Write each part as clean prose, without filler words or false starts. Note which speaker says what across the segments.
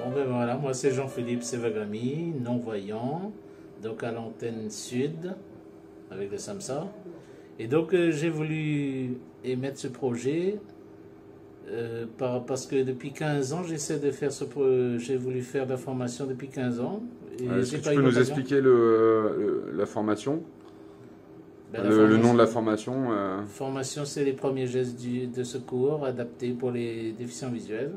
Speaker 1: Bon, ben voilà, moi c'est Jean-Philippe Sevagami, non-voyant, donc à l'antenne sud avec le SAMSA. Et donc j'ai voulu émettre ce projet parce que depuis 15 ans j'essaie de faire j'ai voulu faire de la formation depuis 15 ans et
Speaker 2: Est-ce
Speaker 1: j'ai
Speaker 2: que tu
Speaker 1: pas eu
Speaker 2: peux nous
Speaker 1: l'occasion.
Speaker 2: expliquer la formation,
Speaker 1: Ben, la
Speaker 2: le nom de la
Speaker 1: formation,
Speaker 2: formation
Speaker 1: formation c'est les premiers gestes de secours adaptés pour les déficients visuels.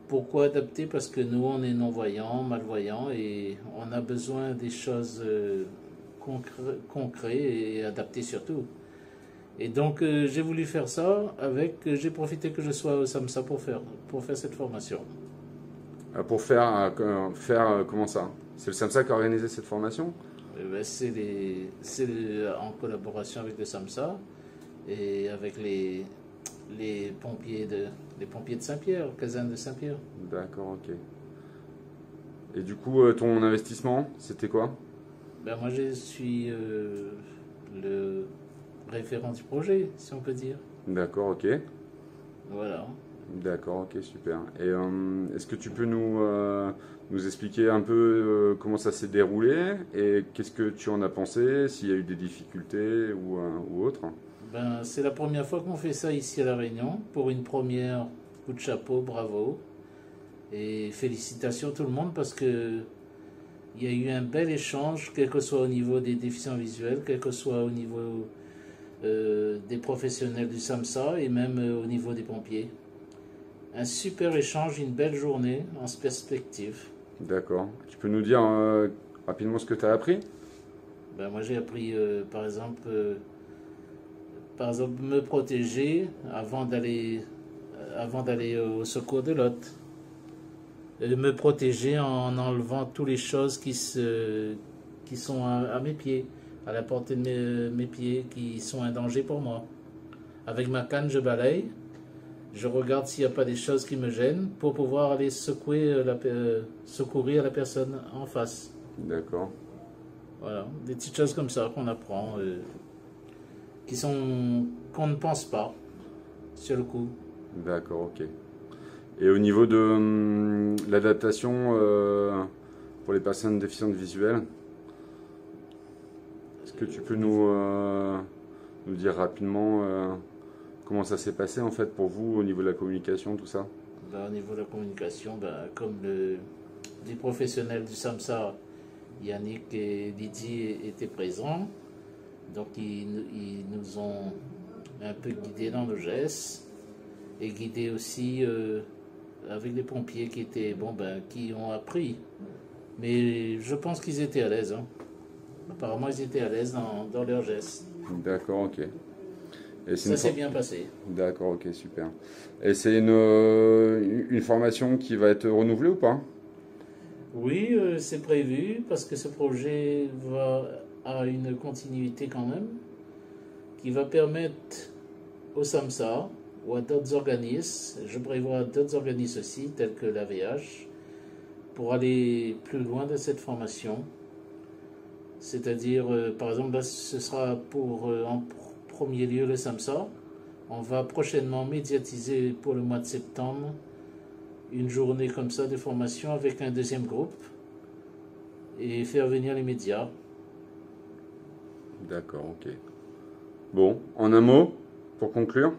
Speaker 1: Pourquoi adapter? Parce que nous, on est non-voyants, malvoyants, et on a besoin des choses concrètes et adaptées surtout. Et donc, j'ai voulu faire ça j'ai profité que je sois au SAMSA pour faire cette formation.
Speaker 2: pour faire comment ça? C'est le SAMSA qui a organisé cette formation?
Speaker 1: Ben, en collaboration avec le SAMSA et avec les les pompiers de Saint-Pierre, caserne de Saint-Pierre.
Speaker 2: D'accord, ok. Et du coup, ton investissement, c'était quoi?
Speaker 1: Ben, moi, je suis le référent du projet, si on peut dire.
Speaker 2: D'accord, ok.
Speaker 1: Voilà.
Speaker 2: D'accord, ok, super. Et est-ce que tu peux nous expliquer un peu comment ça s'est déroulé et qu'est-ce que tu en as pensé, s'il y a eu des difficultés ou autre?
Speaker 1: Ben, c'est la première fois qu'on fait ça ici à La Réunion. Pour une première, coup de chapeau, bravo. Et félicitations tout le monde parce que il y a eu un bel échange, quel que soit au niveau des déficients visuels, quel que soit au niveau des professionnels du SAMSA et même au niveau des pompiers. Un super échange, une belle journée en perspective.
Speaker 2: D'accord. Tu peux nous dire rapidement ce que tu as appris?
Speaker 1: Ben, moi j'ai appris par exemple me protéger avant d'aller au secours de l'autre. Me protéger en enlevant toutes les choses qui sont à mes pieds, à la portée de mes pieds, qui sont un danger pour moi. Avec ma canne, je balaye, je regarde s'il n'y a pas des choses qui me gênent pour pouvoir aller secourir la personne en face.
Speaker 2: D'accord.
Speaker 1: Voilà, des petites choses comme ça qu'on apprend, qu'on ne pense pas sur le coup.
Speaker 2: D'accord, ok. Et au niveau de l'adaptation pour les personnes déficientes visuelles, est-ce que tu peux nous dire rapidement comment ça s'est passé en fait pour vous au niveau de la communication, tout ça?
Speaker 1: Ben, au niveau de la communication, ben, les professionnels du SAMSA, Yannick et Didier étaient présents. Donc ils nous ont un peu guidés dans nos gestes et guidés aussi avec les pompiers qui étaient qui ont appris. Mais je pense qu'ils étaient à l'aise. Hein. Apparemment ils étaient à l'aise dans leurs gestes.
Speaker 2: D'accord, ok. Et
Speaker 1: Ça s'est bien passé.
Speaker 2: D'accord, ok, super. Et c'est une formation qui va être renouvelée ou pas?
Speaker 1: Oui, c'est prévu parce que ce projet a une continuité quand même qui va permettre au SAMSA ou à d'autres organismes, je prévois d'autres organismes aussi, tels que l'AVH, pour aller plus loin de cette formation. C'est-à-dire, par exemple, là, ce sera en premier lieu le SAMSA. On va prochainement médiatiser pour le mois de septembre une journée comme ça de formation avec un deuxième groupe et faire venir les médias.
Speaker 2: D'accord, ok. Bon, en un mot, pour conclure?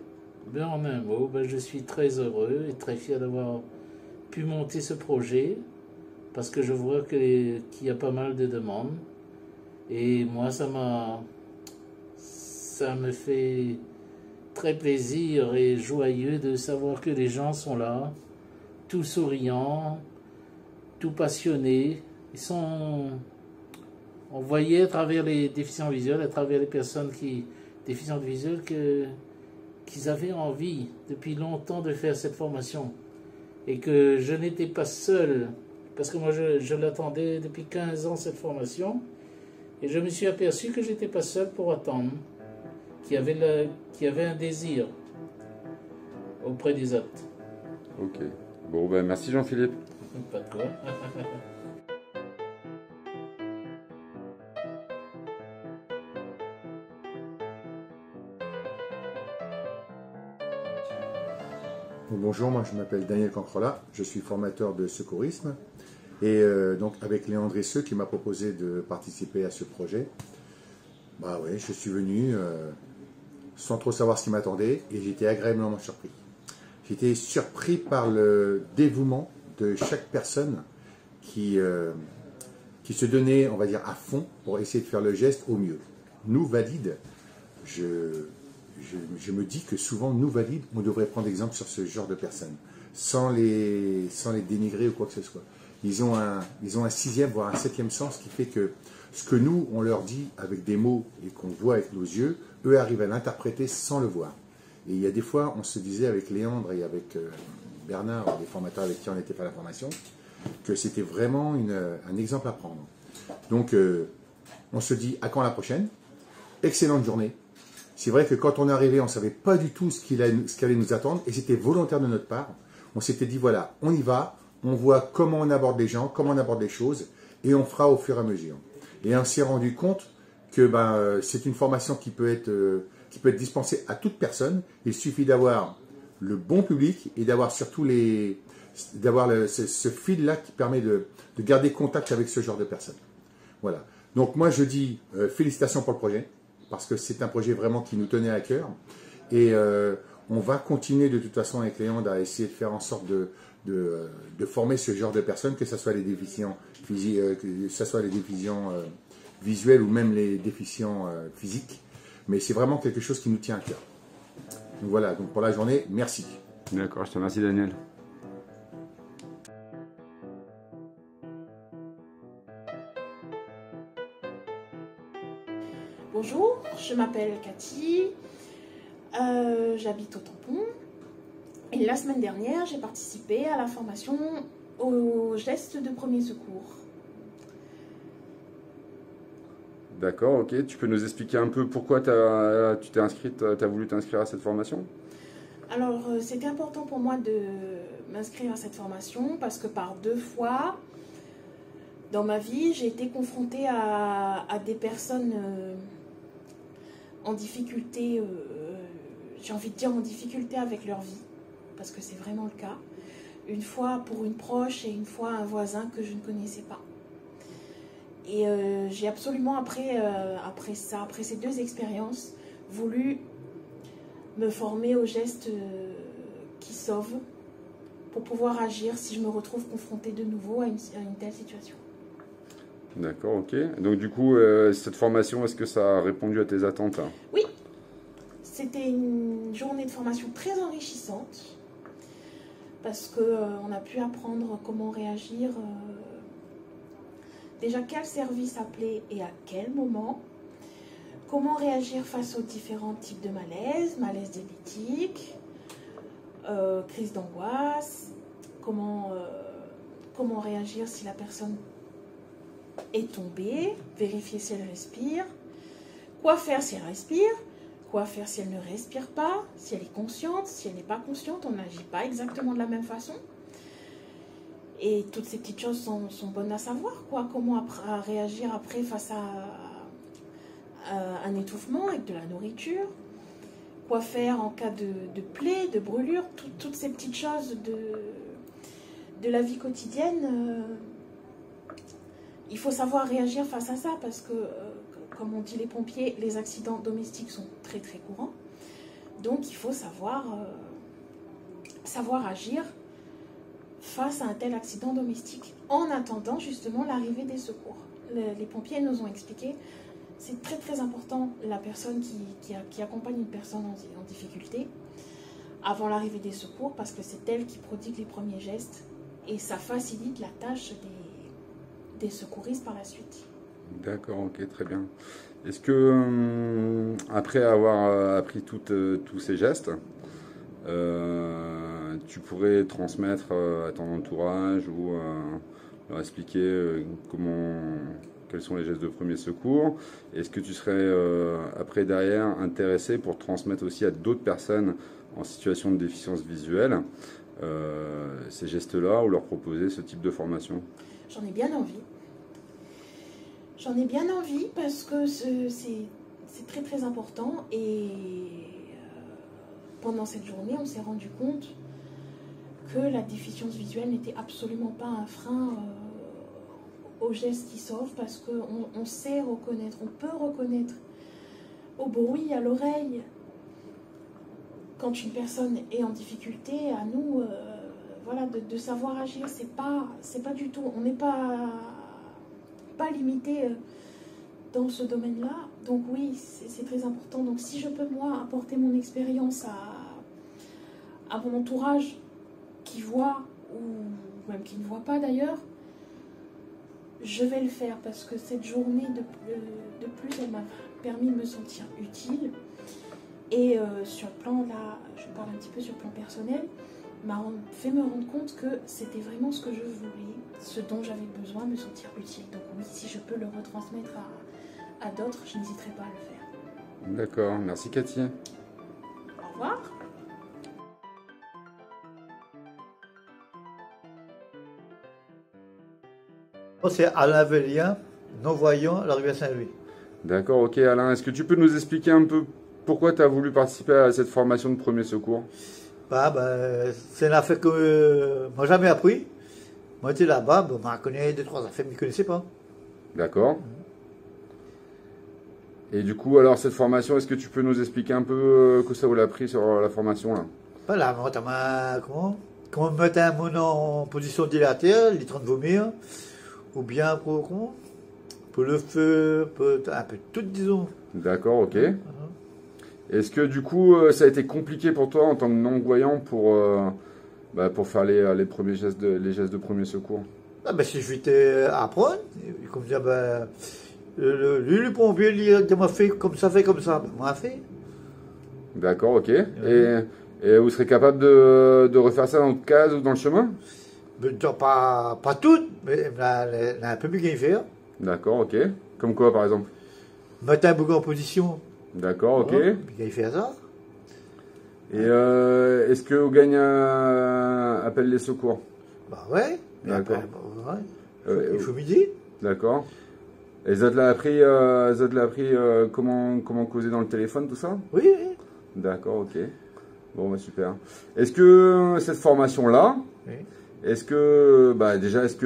Speaker 1: Ben, en un mot, ben, je suis très heureux et très fier d'avoir pu monter ce projet parce que je vois qu'il y a pas mal de demandes. Et moi, ça me fait très plaisir et joyeux de savoir que les gens sont là, tout souriants, tout passionnés. On voyait à travers les déficients visuels, à travers les personnes déficientes visuelles, qu'ils avaient envie depuis longtemps de faire cette formation. Et que je n'étais pas seul, parce que moi je l'attendais depuis 15 ans cette formation. Et je me suis aperçu que j'étais pas seul pour attendre, qu'il y avait un désir auprès des autres.
Speaker 2: Ok. Bon, ben merci Jean-Philippe.
Speaker 1: Pas de quoi.
Speaker 3: Bon, bonjour, moi je m'appelle Daniel Cancrola, je suis formateur de secourisme et donc avec Léandre Esseux qui m'a proposé de participer à ce projet. Bah ouais, je suis venu sans trop savoir ce qui m'attendait et j'ai été agréablement surpris. J'ai été surpris par le dévouement de chaque personne qui se donnait, on va dire, à fond pour essayer de faire le geste au mieux. Nous, valides, je me dis que souvent, nous, valides, on devrait prendre exemple sur ce genre de personnes, sans les dénigrer ou quoi que ce soit. Ils ont un sixième, voire un septième sens qui fait que ce que nous, on leur dit avec des mots et qu'on voit avec nos yeux, eux arrivent à l'interpréter sans le voir. Et il y a des fois, on se disait avec Léandre et avec Bernard, les formateurs avec qui on était fait la formation, que c'était vraiment un exemple à prendre. Donc, on se dit à quand la prochaine. Excellente journée. C'est vrai que quand on est arrivé, on ne savait pas du tout ce qui allait nous attendre et c'était volontaire de notre part. On s'était dit, voilà, on y va, on voit comment on aborde les gens, comment on aborde les choses et on fera au fur et à mesure. Et on s'est rendu compte que c'est une formation qui peut être dispensée à toute personne. Il suffit d'avoir le bon public et d'avoir surtout ce fil-là qui permet de garder contact avec ce genre de personnes. Voilà. Donc moi je dis félicitations pour le projet, parce que c'est un projet vraiment qui nous tenait à cœur. Et on va continuer de toute façon avec Léandre à essayer de faire en sorte de former ce genre de personnes, que ce soit les déficients physiques, que ce soit les déficients visuels ou même les déficients physiques. Mais c'est vraiment quelque chose qui nous tient à cœur. Donc voilà, donc pour la journée, merci.
Speaker 2: D'accord, je te remercie Daniel.
Speaker 4: Bonjour, je m'appelle Cathy, j'habite au Tampon et la semaine dernière j'ai participé à la formation au geste de premier secours.
Speaker 2: D'accord, ok. Tu peux nous expliquer un peu pourquoi tu as voulu t'inscrire à cette formation?
Speaker 4: Alors c'était important pour moi de m'inscrire à cette formation parce que par 2 fois dans ma vie j'ai été confrontée à des personnes en difficulté, j'ai envie de dire en difficulté avec leur vie, parce que c'est vraiment le cas. Une fois pour une proche et une fois un voisin que je ne connaissais pas. Et j'ai absolument, après ces 2 expériences, voulu me former aux gestes qui sauvent pour pouvoir agir si je me retrouve confrontée de nouveau à une telle situation.
Speaker 2: D'accord, ok. Donc du coup, cette formation, est-ce que ça a répondu à tes attentes?
Speaker 4: Oui, c'était une journée de formation très enrichissante parce qu'on a pu apprendre comment réagir, déjà quel service appeler et à quel moment, comment réagir face aux différents types de malaise diabétique, crise d'angoisse, comment réagir si la personne est tombée, vérifier si elle respire, quoi faire si elle respire, quoi faire si elle ne respire pas, si elle est consciente, si elle n'est pas consciente, on n'agit pas exactement de la même façon. Et toutes ces petites choses sont bonnes à savoir, quoi. Comment réagir après face à un étouffement avec de la nourriture, quoi faire en cas de plaie, de brûlure, toutes ces petites choses de la vie quotidienne. Il faut savoir réagir face à ça parce que, comme on dit les pompiers, les accidents domestiques sont très très courants. Donc il faut savoir agir face à un tel accident domestique en attendant justement l'arrivée des secours. Les pompiers nous ont expliqué, c'est très très important la personne qui accompagne une personne en difficulté avant l'arrivée des secours parce que c'est elle qui prodigue les premiers gestes et ça facilite la tâche des secouristes par la suite.
Speaker 2: D'accord, ok, très bien. Est-ce que, après avoir appris tous ces gestes, tu pourrais transmettre à ton entourage ou leur expliquer quels sont les gestes de premier secours? Est-ce que tu serais après derrière intéressé pour transmettre aussi à d'autres personnes en situation de déficience visuelle ces gestes-là ou leur proposer ce type de formation?
Speaker 4: J'en ai bien envie. J'en ai bien envie parce que c'est très très important et pendant cette journée on s'est rendu compte que la déficience visuelle n'était absolument pas un frein aux gestes qui sauvent, parce qu'on sait reconnaître, on peut reconnaître au bruit, à l'oreille, quand une personne est en difficulté. À nous voilà, de savoir agir. C'est pas du tout, on n'est pas limité dans ce domaine-là. Donc oui, c'est très important. Donc si je peux, moi, apporter mon expérience à mon entourage qui voit, ou même qui ne voit pas d'ailleurs, je vais le faire, parce que cette journée de plus, elle m'a permis de me sentir utile. Et sur le plan, là, je parle un petit peu sur le plan personnel, m'a fait me rendre compte que c'était vraiment ce que je voulais, ce dont j'avais besoin, me sentir utile. Donc oui, si je peux le retransmettre à d'autres, je n'hésiterai pas à le faire.
Speaker 2: D'accord, merci Cathy.
Speaker 4: Au revoir.
Speaker 5: Moi, c'est Alain Vélien, non-voyant à la rivière Saint-Louis.
Speaker 2: D'accord, ok Alain, est-ce que tu peux nous expliquer un peu pourquoi tu as voulu participer à cette formation de premier secours?
Speaker 5: C'est une affaire que moi jamais appris. Moi j'étais là-bas, je connais deux, trois affaires que je ne connaissais pas.
Speaker 2: D'accord. Et du coup, alors cette formation, est-ce que tu peux nous expliquer un peu que ça vous l'a appris sur la formation là?
Speaker 5: Voilà, moi, comment mettre un mono en position dilatée, il est en train de vomir, ou bien pour le feu, un peu tout, disons.
Speaker 2: D'accord, ok. Est-ce que du coup, ça a été compliqué pour toi en tant que non-voyant pour faire les premiers gestes les gestes de premier secours?
Speaker 5: Si je vais apprendre, comme dire, le pompier, il m'a fait comme ça, m'a fait.
Speaker 2: D'accord, ok. Et vous serez capable de refaire ça dans le case ou dans le chemin?
Speaker 5: Pas toutes, mais il y a un peu plus qu'il faire.
Speaker 2: D'accord, ok. Comme quoi, par exemple?
Speaker 5: Mettre un bougon en position.
Speaker 2: D'accord, ok.
Speaker 5: Puis il fait ça.
Speaker 2: Et est-ce que vous gagnez appelle les secours?
Speaker 5: Ouais.
Speaker 2: D'accord.
Speaker 5: Il faut midi.
Speaker 2: D'accord. Et Zod l'a appris, comment causer dans le téléphone, tout ça?
Speaker 5: Oui.
Speaker 2: D'accord, ok. Bon, super. Est-ce que cette formation-là,
Speaker 5: Oui.
Speaker 2: est-ce que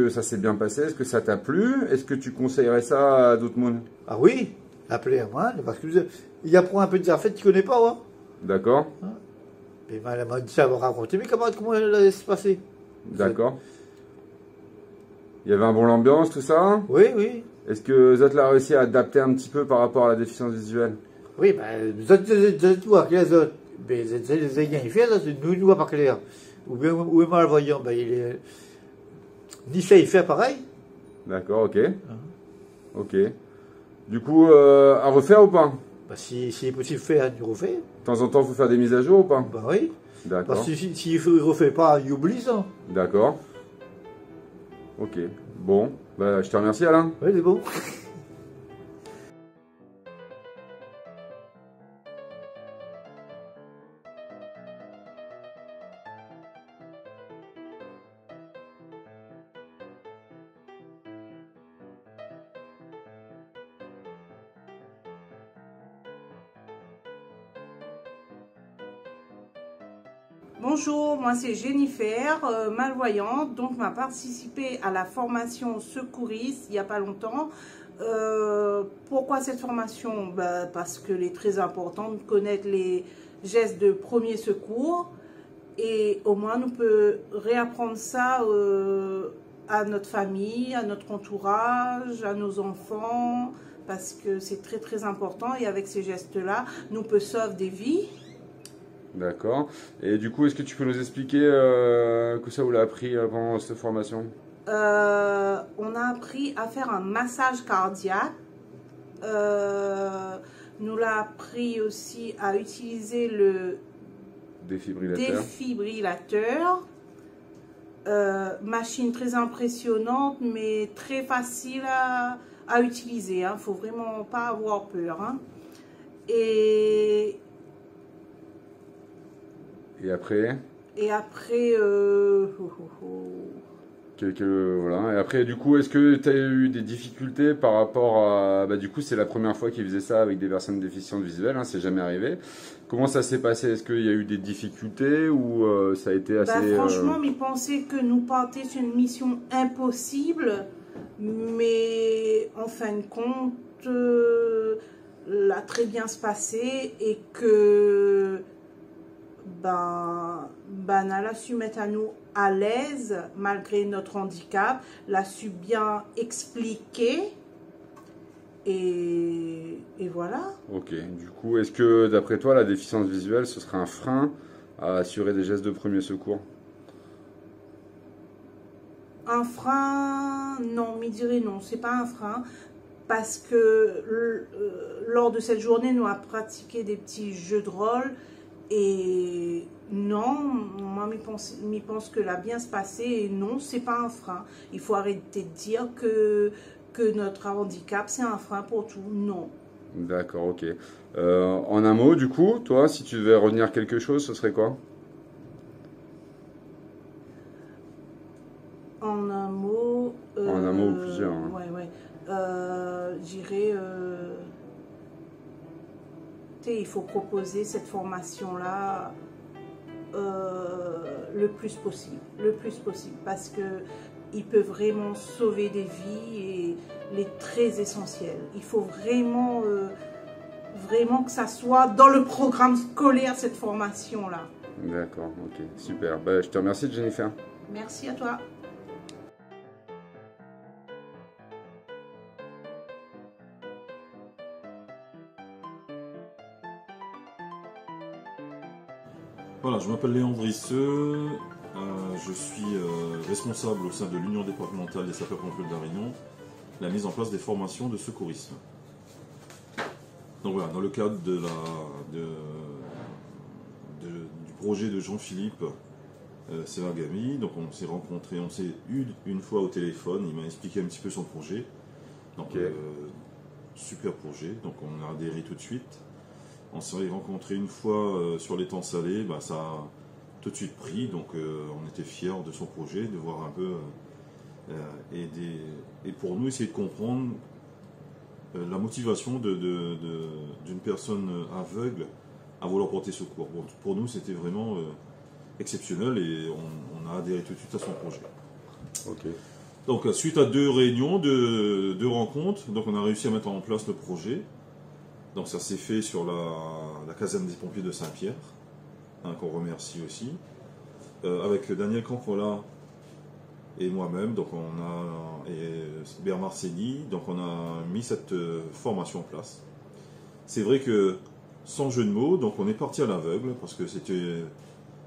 Speaker 2: ça s'est bien passé? Est-ce que ça t'a plu? Est-ce que tu conseillerais ça à d'autres monde?
Speaker 5: Ah oui, appelez à moi, parce que il apprend un peu des affaires qu'il ne connaît pas.
Speaker 2: D'accord.
Speaker 5: Et elle m'a dit ça, raconter, mais comment elle allait se passer?
Speaker 2: D'accord. Il y avait un bon ambiance, tout ça?
Speaker 5: Oui, oui.
Speaker 2: Est-ce que Zot l'a réussi à adapter un petit peu par rapport à la déficience visuelle?
Speaker 5: Oui, Zot voit que les autres, les ayants, il fait ça, nous ne voit pas clair. Ou bien, ou est malvoyant, il est. Ni ça, il fait pareil.
Speaker 2: D'accord, ok. Ok. Du coup, à refaire ou pas?
Speaker 5: Si est possible de faire, il refait.
Speaker 2: De temps en temps, il faut faire des mises à jour ou pas?
Speaker 5: Oui.
Speaker 2: D'accord.
Speaker 5: Parce que s'il ne refait pas, il oublie ça.
Speaker 2: D'accord. Ok. Bon, je te remercie Alain.
Speaker 5: Oui, c'est bon.
Speaker 6: Bonjour, moi c'est Jennifer, malvoyante, donc m'a participé à la formation secouriste il n'y a pas longtemps. Pourquoi cette formation? Parce qu'elle est très importante de connaître les gestes de premier secours et au moins nous peut réapprendre ça à notre famille, à notre entourage, à nos enfants, parce que c'est très très important et avec ces gestes-là, nous peut sauver des vies.
Speaker 2: D'accord. Et du coup, est-ce que tu peux nous expliquer que ça vous l'a appris pendant cette formation?
Speaker 6: On a appris à faire un massage cardiaque. Nous l'a appris aussi à utiliser le défibrillateur. Machine très impressionnante, mais très facile à utiliser. Hein. Faut vraiment pas avoir peur. Hein.
Speaker 2: Et après? Voilà. Et après, du coup, est-ce que tu as eu des difficultés par rapport à... Bah, du coup, c'est la première fois qu'ils faisaient ça avec des personnes déficientes visuelles, hein, c'est jamais arrivé. Comment ça s'est passé? Est-ce qu'il y a eu des difficultés ou ça a été assez...
Speaker 6: Franchement, je pensais que nous partions sur une mission impossible, mais en fin de compte, l'a très bien se passé et que l'a su mettre à nous à l'aise malgré notre handicap, l'a su bien expliquer et voilà.
Speaker 2: Ok, du coup, est-ce que d'après toi, la déficience visuelle, ce serait un frein à assurer des gestes de premier secours?
Speaker 6: Un frein, non, me dirais non, c'est pas un frein. Parce que lors de cette journée, nous avons pratiqué des petits jeux de rôle. Et non, moi, je pense que l'a bien se passer. Et non, c'est pas un frein. Il faut arrêter de dire que notre handicap, c'est un frein pour tout. Non.
Speaker 2: D'accord, ok. En un mot, du coup, toi, si tu devais retenir quelque chose, ce serait quoi?
Speaker 6: En un mot...
Speaker 2: En un mot ou plusieurs. Hein.
Speaker 6: Ouais. J'irais... il faut proposer cette formation-là le plus possible. Parce que il peut vraiment sauver des vies et il est très essentiel. Il faut vraiment que ça soit dans le programme scolaire, cette formation-là.
Speaker 2: D'accord, ok, super. Je te remercie, Jennifer.
Speaker 6: Merci à toi.
Speaker 7: Voilà, je m'appelle Léon Drisseux, je suis responsable au sein de l'Union départementale des sapeurs-pompiers de la Réunion, la mise en place des formations de secourisme. Donc voilà, dans le cadre du projet de Jean-Philippe Seragami, donc on s'est rencontrés, on s'est eu une fois au téléphone, il m'a expliqué un petit peu son projet. Donc super projet, donc on a adhéré tout de suite. On s'est rencontrés une fois sur l'étang salé, ça a tout de suite pris, donc on était fiers de son projet, de voir un peu et pour nous essayer de comprendre la motivation d'une personne aveugle à vouloir porter secours. Bon, pour nous c'était vraiment exceptionnel et on a adhéré tout de suite à son projet.
Speaker 2: Ok.
Speaker 7: Donc suite à 2 réunions, 2 rencontres, donc on a réussi à mettre en place le projet. Donc ça s'est fait sur la caserne des pompiers de Saint-Pierre, qu'on remercie aussi, avec Daniel Campola et moi-même, donc et Bernard Séni, donc on a mis cette formation en place. C'est vrai que, sans jeu de mots, donc on est parti à l'aveugle, parce que c'était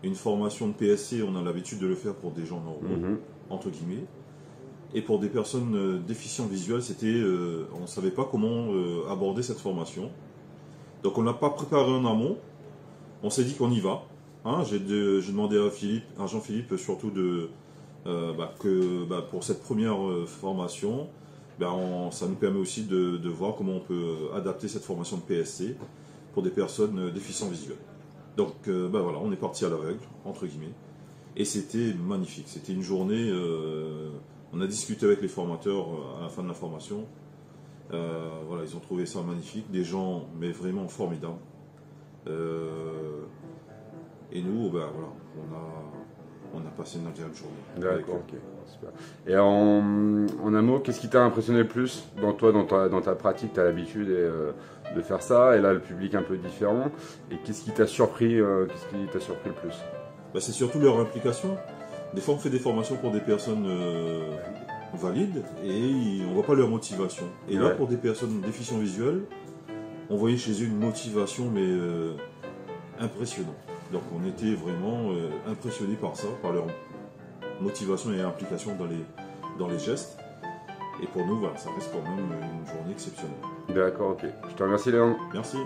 Speaker 7: une formation de PSC, on a l'habitude de le faire pour des gens normaux, entre guillemets. Et pour des personnes déficientes visuelles, on ne savait pas comment aborder cette formation. Donc on n'a pas préparé en amont. On s'est dit qu'on y va. Hein, j'ai demandé à Jean-Philippe surtout pour cette première formation, ça nous permet aussi de voir comment on peut adapter cette formation de PSC pour des personnes déficientes visuelles. Donc voilà, on est parti à l'aveugle, entre guillemets. Et c'était magnifique. C'était une journée... on a discuté avec les formateurs à la fin de la formation. Voilà, ils ont trouvé ça magnifique. Des gens, mais vraiment formidables. Et nous, voilà, on a passé une agréable journée.
Speaker 2: D'accord, ok, super. Et en un mot, qu'est-ce qui t'a impressionné le plus dans ta pratique? Tu as l'habitude de faire ça, et là le public un peu différent. Et qu'est-ce qui t'a surpris, le plus?
Speaker 7: C'est surtout leur implication. Des fois, on fait des formations pour des personnes valides et on ne voit pas leur motivation. Et là, pour des personnes déficientes visuelles, on voyait chez eux une motivation, mais impressionnante. Donc, on était vraiment impressionnés par ça, par leur motivation et implication dans les gestes. Et pour nous, voilà, ça reste quand même une journée exceptionnelle.
Speaker 2: D'accord, ok. Je te remercie, Léon.
Speaker 7: Merci.